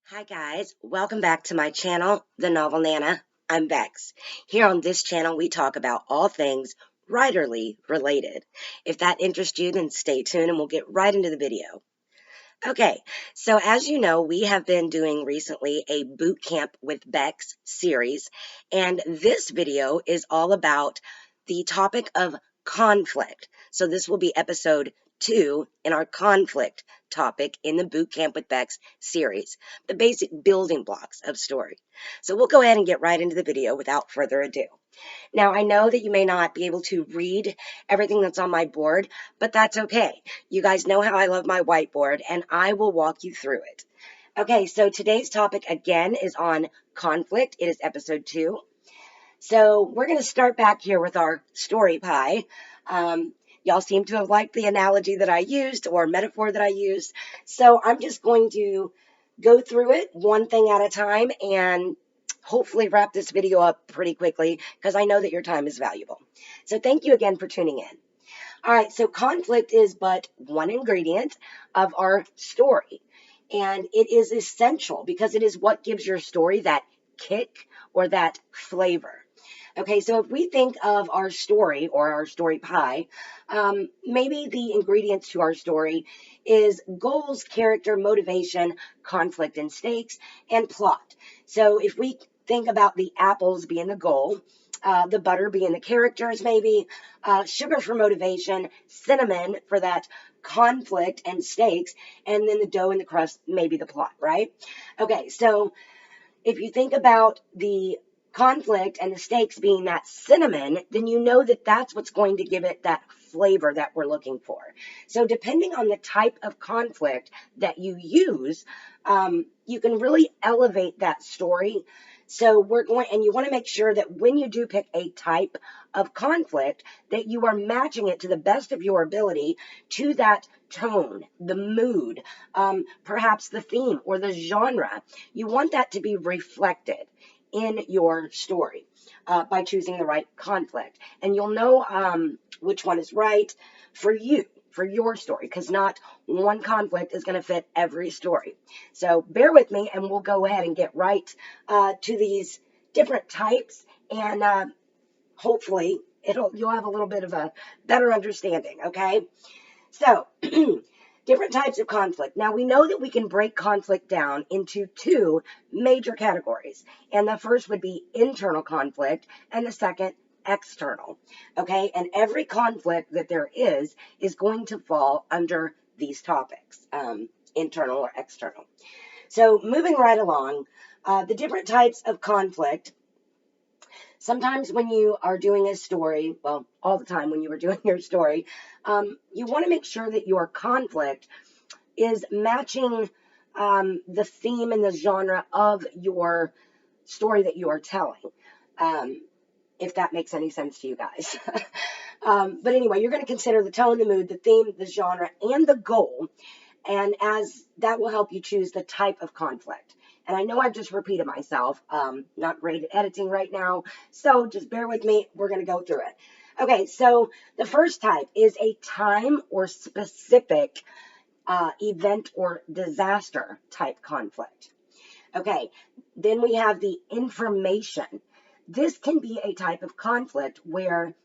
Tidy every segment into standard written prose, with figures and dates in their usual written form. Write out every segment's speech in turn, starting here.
Hi guys, welcome back to my channel, The Novel Nana. I'm Bex. Here on this channel we talk about all things writerly related. If that interests you, then stay tuned and we'll get right into the video. Okay, so as you know, we have been doing recently a Bootcamp with Bex series, and this video is all about the topic of conflict. So this will be episode 2 in our conflict topic in the Bootcamp with Bex series, the basic building blocks of story. So we'll go ahead and get right into the video without further ado. Now, I know that you may not be able to read everything that's on my board, but that's okay. You guys know how I love my whiteboard, and I will walk you through it. Okay, so today's topic again is on conflict. It is episode 2. So we're going to start back here with our story pie. Y'all seem to have liked the analogy that I used or metaphor that I used. So I'm just going to go through it one thing at a time and hopefully wrap this video up pretty quickly because I know that your time is valuable. So thank you again for tuning in. All right, so conflict is but one ingredient of our story. And it is essential because it is what gives your story that kick or that flavor. Okay, so if we think of our story or our story pie, maybe the ingredients to our story is goals, character, motivation, conflict and stakes, and plot. So if we think about the apples being the goal, the butter being the characters, maybe sugar for motivation, cinnamon for that conflict and stakes, and then the dough and the crust, maybe the plot, right? Okay, so if you think about the conflict and the stakes being that cinnamon, then you know that that's what's going to give it that flavor that we're looking for. So depending on the type of conflict that you use, you can really elevate that story. So and you want to make sure that when you do pick a type of conflict, that you are matching it to the best of your ability to that tone, the mood, perhaps the theme or the genre. You want that to be reflected in your story by choosing the right conflict. And you'll know which one is right for you, for your story, because not one conflict is going to fit every story. So bear with me and we'll go ahead and get right to these different types and hopefully you'll have a little bit of a better understanding, okay? So, different types of conflict. Now, we know that we can break conflict down into two major categories. And the first would be internal conflict, and the second, external. Okay? And every conflict that there is going to fall under these topics, internal or external. So, moving right along, the different types of conflict. Sometimes when you are doing a story, well, all the time when you are doing your story, you want to make sure that your conflict is matching the theme and the genre of your story that you are telling, if that makes any sense to you guys. But anyway, you're going to consider the tone, the mood, the theme, the genre, and the goal, and as that will help you choose the type of conflict. And I know I've just repeated myself, not great at editing right now, so just bear with me. We're going to go through it. Okay, so the first type is a time or specific event or disaster type conflict. Okay, then we have the information. This can be a type of conflict where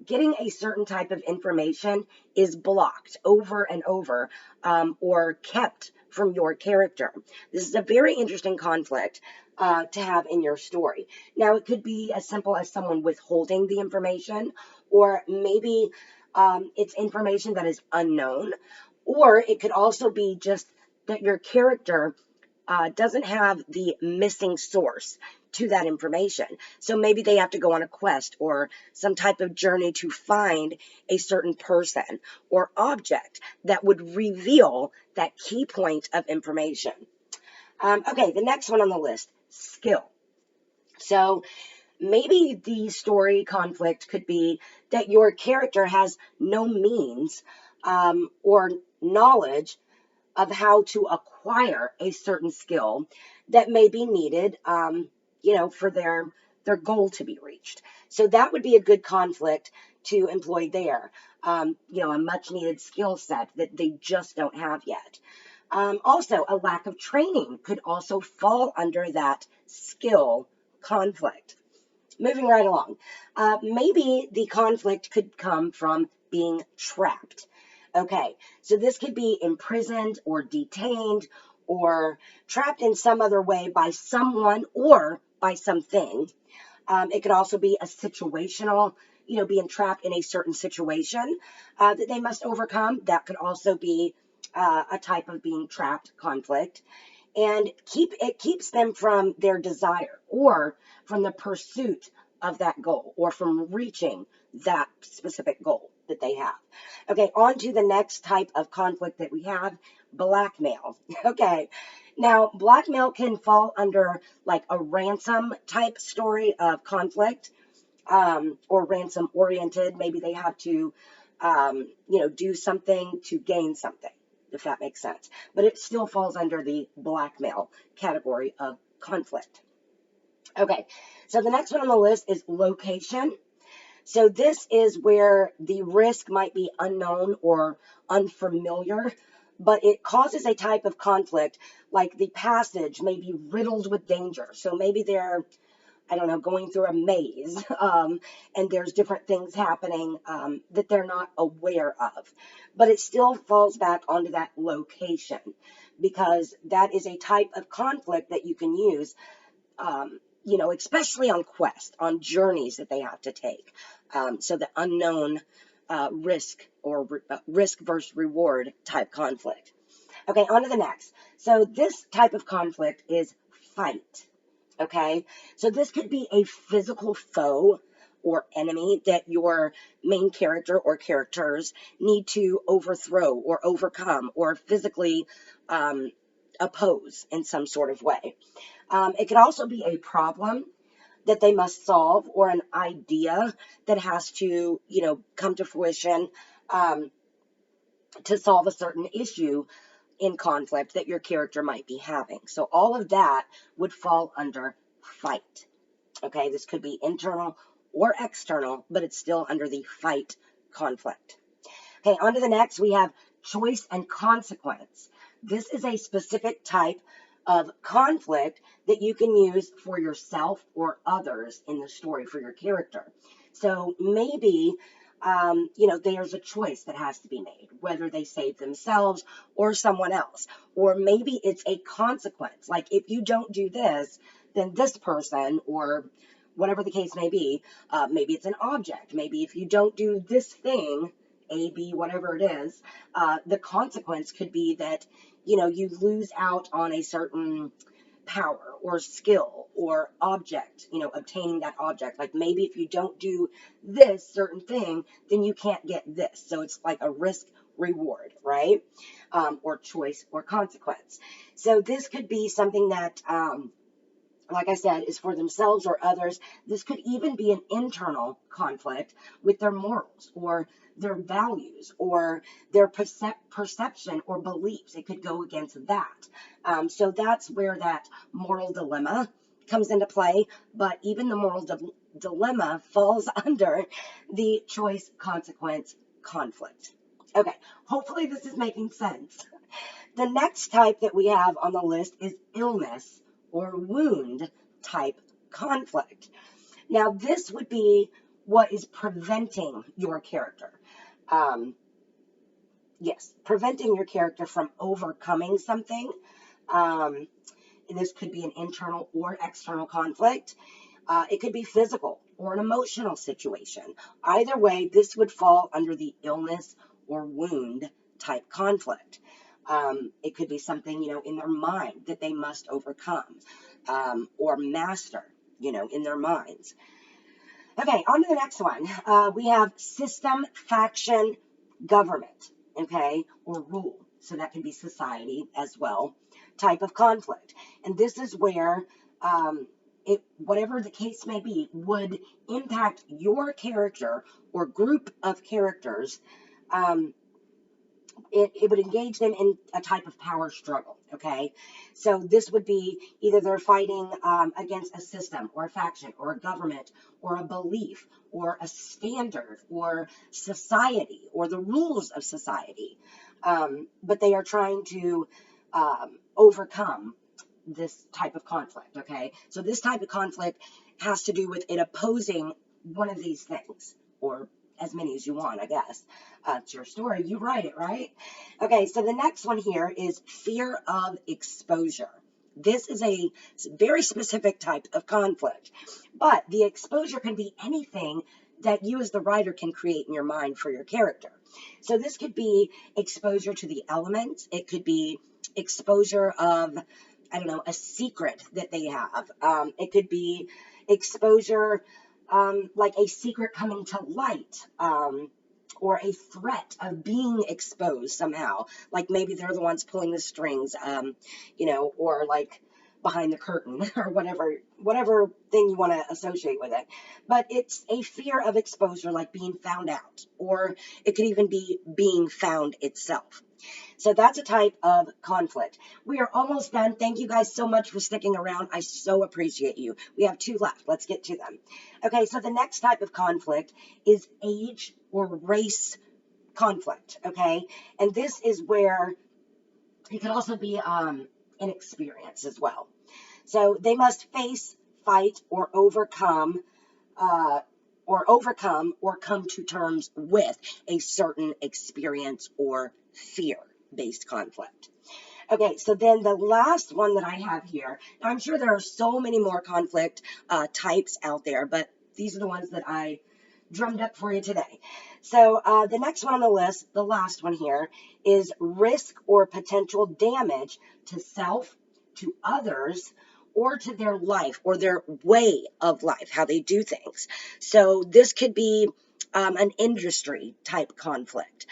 getting a certain type of information is blocked over and over or kept from your character. This is a very interesting conflict to have in your story. Now, it could be as simple as someone withholding the information, or maybe it's information that is unknown, or it could also be just that your character doesn't have the missing source to that information. So maybe they have to go on a quest or some type of journey to find a certain person or object that would reveal that key point of information. Okay, the next one on the list, skill. So maybe the story conflict could be that your character has no means or knowledge of how to acquire a certain skill that may be needed, for their goal to be reached. So that would be a good conflict to employ there. A much needed skill set that they just don't have yet. Also, a lack of training could also fall under that skill conflict. Moving right along, maybe the conflict could come from being trapped. Okay, so this could be imprisoned or detained or trapped in some other way by someone or by something. It could also be a situational, being trapped in a certain situation that they must overcome. That could also be a type of being trapped conflict. And it keeps them from their desire or from the pursuit of that goal or from reaching that specific goal that they have. Okay, on to the next type of conflict that we have, blackmail. Okay, now blackmail can fall under like a ransom type story of conflict, or ransom oriented. Maybe they have to, do something to gain something, if that makes sense. But it still falls under the blackmail category of conflict. Okay, so the next one on the list is location. So this is where the risk might be unknown or unfamiliar, but it causes a type of conflict, like the passage may be riddled with danger. So maybe they're, I don't know, going through a maze, and there's different things happening that they're not aware of. But it still falls back onto that location, because that is a type of conflict that you can use, especially on quests, on journeys that they have to take. So the unknown risk or risk versus reward type conflict. Okay, on to the next. So this type of conflict is fight. Okay, so this could be a physical foe or enemy that your main character or characters need to overthrow or overcome or physically oppose in some sort of way. It could also be a problem that they must solve or an idea that has to, come to fruition to solve a certain issue in conflict that your character might be having. So all of that would fall under fight. Okay, this could be internal or external, but it's still under the fight conflict. Okay, on to the next, we have choice and consequence. This is a specific type of conflict that you can use for yourself or others in the story for your character. So maybe, there's a choice that has to be made, whether they save themselves or someone else. Or maybe it's a consequence. Like if you don't do this, then this person, or whatever the case may be, maybe it's an object. Maybe if you don't do this thing, A, B, whatever it is, the consequence could be that, you lose out on a certain power or skill or object, obtaining that object. Like maybe if you don't do this certain thing, then you can't get this. So it's like a risk reward, right? Or choice or consequence. So this could be something that, like I said, is for themselves or others. This could even be an internal conflict with their morals or their values or their perception or beliefs. It could go against that. So that's where that moral dilemma comes into play. But even the moral dilemma falls under the choice consequence conflict. Okay, hopefully this is making sense. The next type that we have on the list is illness or wound type conflict. Now, this would be what is preventing your character. Um, yes, preventing your character from overcoming something. Um, this could be an internal or external conflict. It could be physical or an emotional situation. Either way, this would fall under the illness or wound type conflict. It could be something, in their mind that they must overcome, or master, in their minds. Okay, on to the next one. We have system, faction, government, okay, or rule. So that can be society as well, type of conflict. And this is where whatever the case may be, would impact your character or group of characters. It would engage them in a type of power struggle, okay? So this would be either they're fighting against a system or a faction or a government or a belief or a standard or society or the rules of society. But they are trying to overcome this type of conflict, okay? So this type of conflict has to do with it opposing one of these things, or as many as you want, I guess. It's your story. You write it, right? Okay, so the next one here is fear of exposure. This is a very specific type of conflict, but the exposure can be anything that you as the writer can create in your mind for your character. So this could be exposure to the elements. It could be exposure of, I don't know, a secret that they have. It could be exposure, like a secret coming to light, or a threat of being exposed somehow. Like maybe they're the ones pulling the strings, or like behind the curtain or whatever thing you want to associate with it. But it's a fear of exposure, like being found out, or it could even be being found itself. So that's a type of conflict. We are almost done. Thank you guys so much for sticking around. I so appreciate you. We have 2 left. Let's get to them. Okay, so the next type of conflict is age or race conflict, okay? And this is where it could also be inexperience as well. So they must face, fight, uh, or come to terms with a certain experience or fear-based conflict. Okay, so then the last one that I have here, now I'm sure there are so many more conflict types out there, but these are the ones that I drummed up for you today. So the next one on the list, the last one here, is risk or potential damage to self, to others, or to their life or their way of life, how they do things. So this could be an industry type conflict.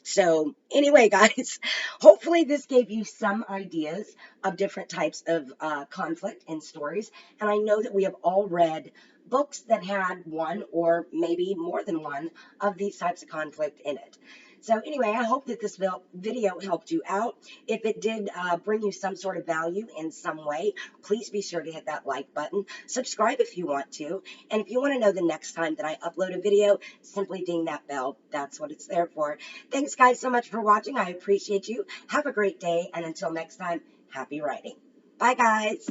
So anyway, guys, hopefully this gave you some ideas of different types of conflict in stories. And I know that we have all read books that had one or maybe more than one of these types of conflict in it. So anyway, I hope that this video helped you out. If it did bring you some sort of value in some way, please be sure to hit that like button. Subscribe if you want to. And if you want to know the next time that I upload a video, simply ding that bell. That's what it's there for. Thanks, guys, so much for watching. I appreciate you. Have a great day. And until next time, happy writing. Bye, guys.